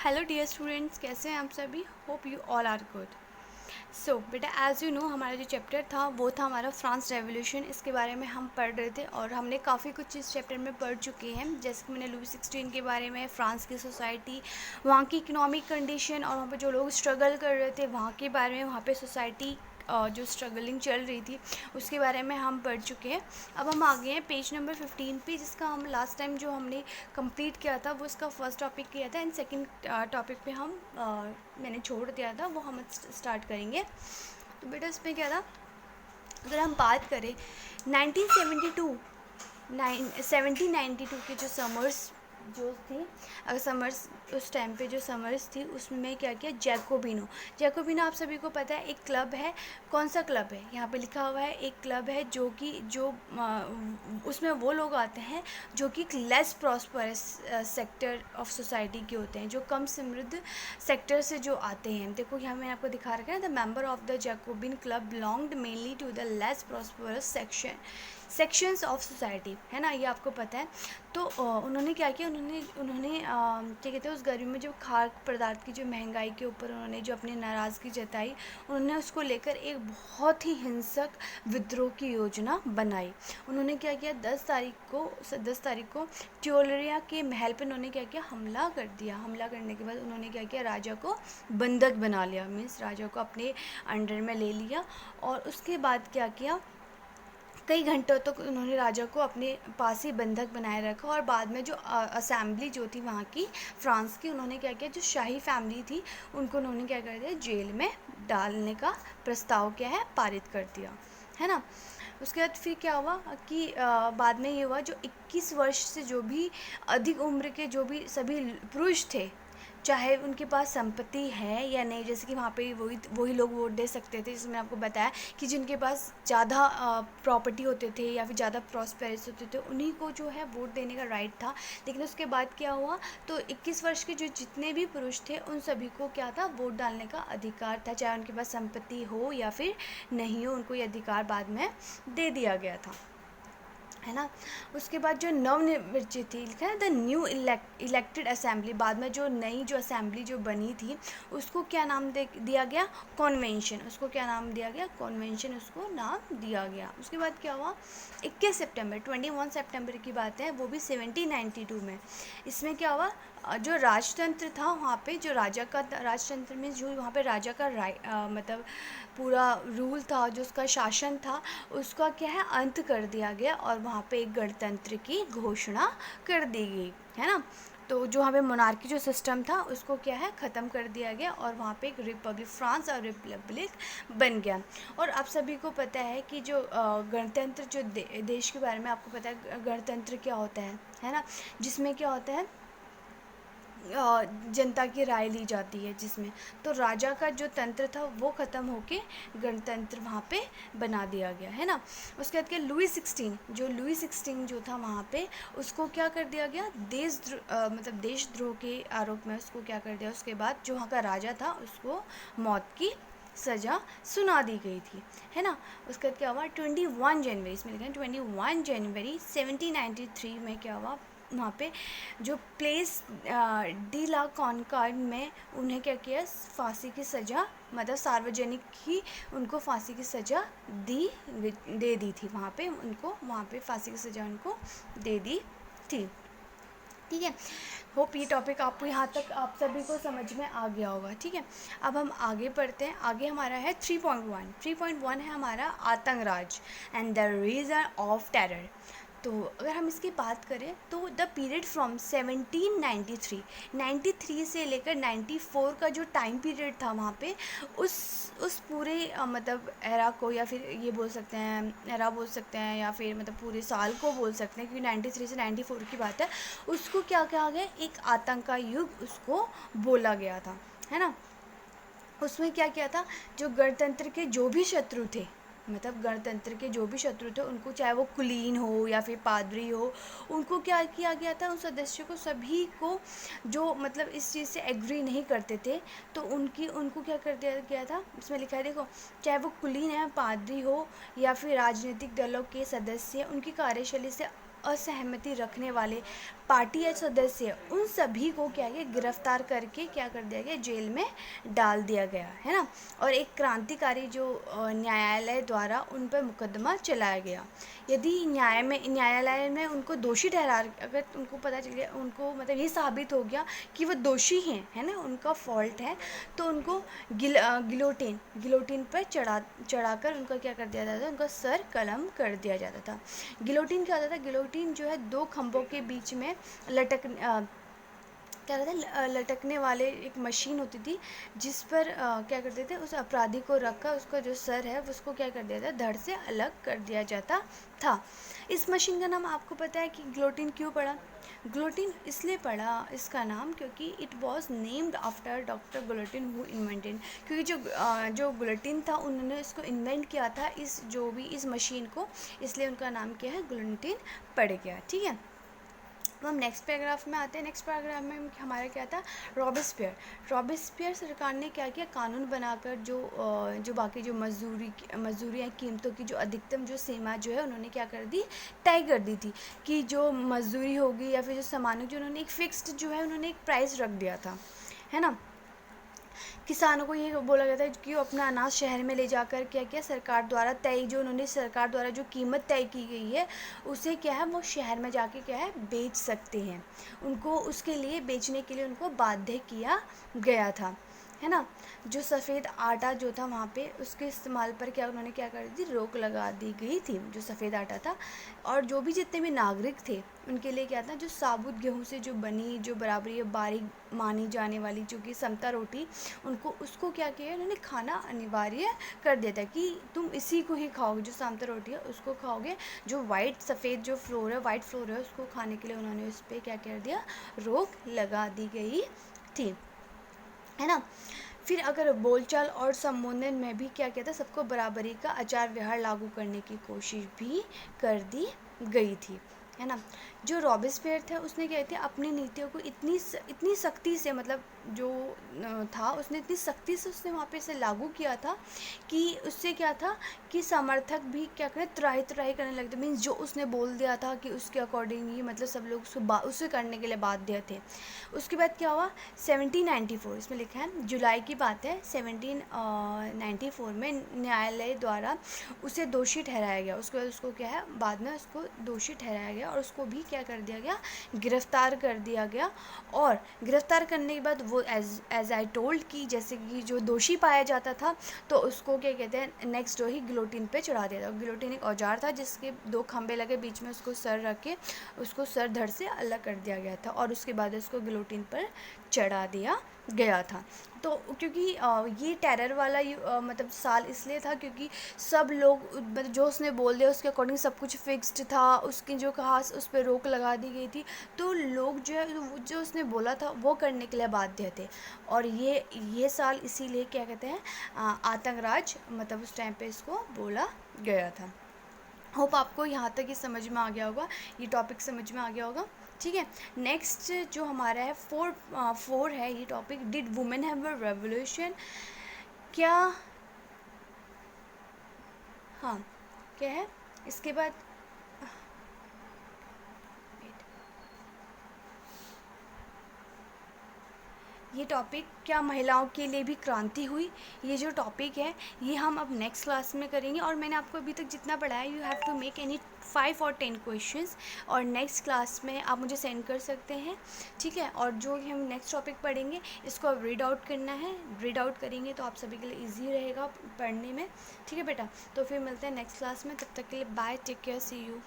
Hello dear students, कैसे हैं आप सभी। Hope you all are good. So बेटा, एज़ यू नो हमारा जो चैप्टर था वो था हमारा फ्रांस रेवोल्यूशन। इसके बारे में हम पढ़ रहे थे और हमने काफ़ी कुछ इस चैप्टर में पढ़ चुके हैं। जैसे कि मैंने लुई 16 के बारे में, फ्रांस की सोसाइटी, वहाँ की इकोनॉमिक कंडीशन और वहाँ पे जो लोग स्ट्रगल कर रहे थे वहाँ के बारे में, वहाँ पे सोसाइटी जो स्ट्रगलिंग चल रही थी उसके बारे में हम पढ़ चुके हैं। अब हम आ गए हैं पेज नंबर 15 पे, जिसका हम लास्ट टाइम जो हमने कंप्लीट किया था वो इसका फर्स्ट टॉपिक किया था एंड सेकंड टॉपिक पे हम मैंने छोड़ दिया था, वो हम स्टार्ट करेंगे। तो बेटा इसमें क्या था, अगर हम बात करें 1972 1792 के जो समर्स जो थी, अगर समर्स उस टाइम पे जो समर्स थी उसमें क्या किया, जैकोबिनो आप सभी को पता है एक क्लब है। कौन सा क्लब है, यहाँ पे लिखा हुआ है एक क्लब है जो कि उसमें वो लोग आते हैं जो कि less prosperous sector of society के होते हैं, जो कम समृद्ध सेक्टर से जो आते हैं। देखो यहाँ मैंने आपको दिखा रखा है, the member of the Jacobin club belonged mainly to the less prosperous sections of society, है ना, ये आपको पता है। तो उन्होंने क्या किया, उन्होंने क्या कहते हैं, उस गर्मी में जो खाद्य पदार्थ की जो महंगाई के ऊपर उन्होंने जो अपनी नाराज़गी जताई, उन्होंने उसको लेकर एक बहुत ही हिंसक विद्रोह की योजना बनाई। उन्होंने क्या किया, 10 तारीख को ट्यूलेरिया के महल पर उन्होंने क्या किया, हमला कर दिया। हमला करने के बाद उन्होंने क्या किया, राजा को बंधक बना लिया, मीन्स राजा को अपने अंडर में ले लिया। और उसके बाद क्या किया, कई घंटों तक उन्होंने राजा को अपने पास ही बंधक बनाए रखा। और बाद में जो असेंबली जो थी वहाँ की फ्रांस की, उन्होंने क्या किया, जो शाही फैमिली थी उनको उन्होंने क्या कर दिया, जेल में डालने का प्रस्ताव क्या है, पारित कर दिया, है ना। उसके बाद फिर क्या हुआ कि बाद में ये हुआ, जो 21 वर्ष से जो भी अधिक उम्र के जो भी सभी पुरुष थे, चाहे उनके पास संपत्ति है या नहीं, जैसे कि वहाँ पे वही लोग वोट दे सकते थे। जैसे मैंने आपको बताया कि जिनके पास ज़्यादा प्रॉपर्टी होते थे या फिर ज़्यादा प्रॉस्पेरस होते थे उन्हीं को जो है वोट देने का राइट था। लेकिन उसके बाद क्या हुआ, तो 21 वर्ष के जो जितने भी पुरुष थे उन सभी को क्या था, वोट डालने का अधिकार था, चाहे उनके पास संपत्ति हो या फिर नहीं हो, उनको ये अधिकार बाद में दे दिया गया था, है ना। उसके बाद जो नवनिर्वाचित थी, लिखा है द न्यू इलेक्टेड असेंबली, बाद में जो नई जो असेंबली जो बनी थी उसको क्या नाम दिया गया, कॉन्वेंशन। उसको क्या नाम दिया गया, कॉन्वेंशन उसको नाम दिया गया। उसके बाद क्या हुआ, 21 सितंबर की बात है, वो भी 1792 में। इसमें क्या हुआ, जो राजतंत्र था वहाँ पे, जो राजा का राजतंत्र में जो वहाँ पे राजा का मतलब पूरा रूल था, जो उसका शासन था, उसका क्या है, अंत कर दिया गया और वहाँ पे एक गणतंत्र की घोषणा कर दी गई, है ना। तो जो वहाँ पे मोनार्की जो सिस्टम था उसको क्या है, ख़त्म कर दिया गया और वहाँ पे एक रिपब्लिक, फ्रांस और रिपब्लिक बन गया। और आप सभी को पता है कि जो गणतंत्र जो देश के बारे में आपको पता है गणतंत्र क्या होता है ना, जिसमें क्या होता है, जनता की राय ली जाती है जिसमें। तो राजा का जो तंत्र था वो ख़त्म होके गणतंत्र वहाँ पे बना दिया गया, है ना। उसके बाद क्या, लुई 16 जो था वहाँ पे उसको क्या कर दिया गया, मतलब देशद्रोह के आरोप में उसको क्या कर दिया। उसके बाद जो वहाँ का राजा था उसको मौत की सज़ा सुना दी गई थी, है ना। उसके बाद क्या हुआ, 21 जनवरी, इसमें लिखा है 21 जनवरी 1793 में क्या हुआ, वहाँ पे जो प्लेस डी ला कॉनकॉर्ड में उन्हें क्या किया, फांसी की सज़ा, मतलब सार्वजनिक ही उनको फांसी की सज़ा दे दी थी। वहाँ पे फांसी की सज़ा उनको दे दी थी, ठीक है। होप ये टॉपिक आपको यहाँ तक आप सभी को समझ में आ गया होगा, ठीक है। अब हम आगे पढ़ते हैं। आगे हमारा है 3.1 है हमारा आतंक राज and the reason of terror. तो अगर हम इसकी बात करें तो द पीरियड फ्रॉम 1793 से लेकर 94 का जो टाइम पीरियड था वहाँ पे, उस पूरे मतलब एरा को, या फिर ये बोल सकते हैं एरा बोल सकते हैं, या फिर मतलब पूरे साल को बोल सकते हैं, क्योंकि 93 से 94 की बात है, उसको क्या कहा गया, एक आतंक का युग उसको बोला गया था, है ना। उसमें क्या किया था, जो गणतंत्र के जो भी शत्रु थे, मतलब गणतंत्र के जो भी शत्रु थे उनको, चाहे वो कुलीन हो या फिर पादरी हो, उनको क्या किया गया था, उन सदस्यों को सभी को जो मतलब इस चीज़ से एग्री नहीं करते थे तो उनको क्या कर दिया गया था। इसमें लिखा है देखो, चाहे वो कुलीन है, पादरी हो या फिर राजनीतिक दलों के सदस्य, उनकी कार्यशैली से असहमति रखने वाले पार्टी या सदस्य, उन सभी को क्या किया, गिरफ्तार करके क्या कर दिया गया, जेल में डाल दिया गया, है ना। और एक क्रांतिकारी जो न्यायालय द्वारा उन पर मुकदमा चलाया गया। यदि न्यायालय में उनको दोषी ठहरा, अगर उनको पता चल गया, उनको मतलब ये साबित हो गया कि वो दोषी हैं, है ना, उनका फॉल्ट है, तो उनको गिलोटिन पर चढ़ाकर उनका क्या कर दिया जाता था, उनका सर कलम कर दिया जाता था। गिलोटिन क्या होता था, गिलोटिन जो है दो खंभों के बीच में क्या कहते हैं, लटकने वाले एक मशीन होती थी, जिस पर क्या करते थे, उस अपराधी को रखकर उसका जो सर है उसको क्या कर दिया था, धड़ से अलग कर दिया जाता था। इस मशीन का नाम आपको पता है कि गिलोटिन क्यों पड़ा? गिलोटिन इसलिए पड़ा इसका नाम क्योंकि it was named after doctor Guillotin who invented, क्योंकि जो गिलोटिन था उन्होंने इसको इन्वेंट किया था, इस मशीन को, इसलिए उनका नाम क्या है, गिलोटिन पड़ गया। ठीक है, अब हम नेक्स्ट पैराग्राफ में आते हैं। नेक्स्ट पैराग्राफ में हमारा क्या था, रॉबेस्पियर सरकार ने क्या किया, कानून बनाकर जो बाकी जो मजदूरी या कीमतों की जो अधिकतम जो सीमा जो है उन्होंने क्या कर दी, तय कर दी थी कि जो मजदूरी होगी या फिर जो सामानों की, उन्होंने एक फिक्स्ड जो है उन्होंने एक प्राइस रख दिया था, है ना। किसानों को ये बोला गया था कि वो अपना अनाज शहर में ले जाकर क्या किया, सरकार द्वारा जो कीमत तय की गई है उसे क्या है, वो शहर में जाके क्या है, बेच सकते हैं। उनको उसके लिए बेचने के लिए उनको बाध्य किया गया था, है ना। जो सफ़ेद आटा जो था वहाँ पे, उसके इस्तेमाल पर उन्होंने क्या कर दी, रोक लगा दी गई थी, जो सफ़ेद आटा था। और जो भी जितने भी नागरिक थे उनके लिए क्या था, जो साबुत गेहूं से जो बनी, जो बराबरी बारीक मानी जाने वाली जो कि समता रोटी, उसको क्या किया, उन्होंने खाना अनिवार्य कर दिया था कि तुम इसी को ही खाओगे, जो समता रोटी है उसको खाओगे। जो वाइट फ्लोर है उसको खाने के लिए उन्होंने उस पर क्या कर दिया, रोक लगा दी गई थी, है ना। फिर अगर बोलचाल और संबोधन में भी क्या कहता, सबको बराबरी का आचार व्यवहार लागू करने की कोशिश भी कर दी गई थी, है ना। जो रॉबेस्पियर था उसने क्या किया, अपनी नीतियों को इतनी सख्ती से, मतलब जो था उसने इतनी सख्ती से उसने वहाँ पे से लागू किया था कि उससे क्या था कि समर्थक भी क्या करें, त्राही करने लगते, मीन्स जो उसने बोल दिया था कि उसके अकॉर्डिंग ही मतलब सब लोग उसे करने के लिए बाध्य थे। उसके बाद क्या हुआ, 1794, इसमें लिखा है जुलाई की बात है, 1794 में न्यायालय द्वारा उसे दोषी ठहराया गया। उसके बाद उसको क्या है, बाद में उसको दोषी ठहराया गया और उसको भी क्या कर दिया गया, गिरफ्तार कर दिया गया। और गिरफ्तार करने के बाद वो एज आई टोल्ड कि जैसे कि जो दोषी पाया जाता था तो उसको क्या कहते हैं, नेक्स्ट डो ही गिलोटिन पे चढ़ा दिया था। गिलोटिन एक औजार था जिसके दो खंभे लगे, बीच में उसको सर रख के उसको सर धड़ से अलग कर दिया गया था और उसके बाद उसको गिलोटिन पर चढ़ा दिया गया था। तो क्योंकि ये टेरर वाला मतलब साल इसलिए था क्योंकि सब लोग मतलब जो उसने बोल दिया उसके अकॉर्डिंग सब कुछ फिक्स्ड था, उसकी जो कहा उस पर रोक लगा दी गई थी, तो लोग जो है जो उसने बोला था वो करने के लिए बाध्य थे। और ये साल इसीलिए क्या कहते हैं, आतंकराज, मतलब उस टाइम पे इसको बोला गया था। होप आपको यहाँ तक ये समझ में आ गया होगा, ये टॉपिक समझ में आ गया होगा। ठीक है, नेक्स्ट जो हमारा है 4 है ये topic, did women have a revolution, क्या, हाँ क्या है इसके बाद, ये टॉपिक, क्या महिलाओं के लिए भी क्रांति हुई, ये जो टॉपिक है ये हम अब नेक्स्ट क्लास में करेंगे। और मैंने आपको अभी तक जितना पढ़ाया, you have to make any 5 और 10 क्वेश्चंस और नेक्स्ट क्लास में आप मुझे सेंड कर सकते हैं। ठीक है, और जो हम नेक्स्ट टॉपिक पढ़ेंगे इसको अब रीड आउट करना है, रीड आउट करेंगे तो आप सभी के लिए ईजी रहेगा पढ़ने में। ठीक है बेटा, तो फिर मिलते हैं नेक्स्ट क्लास में, तब तक के लिए bye, take care, see you.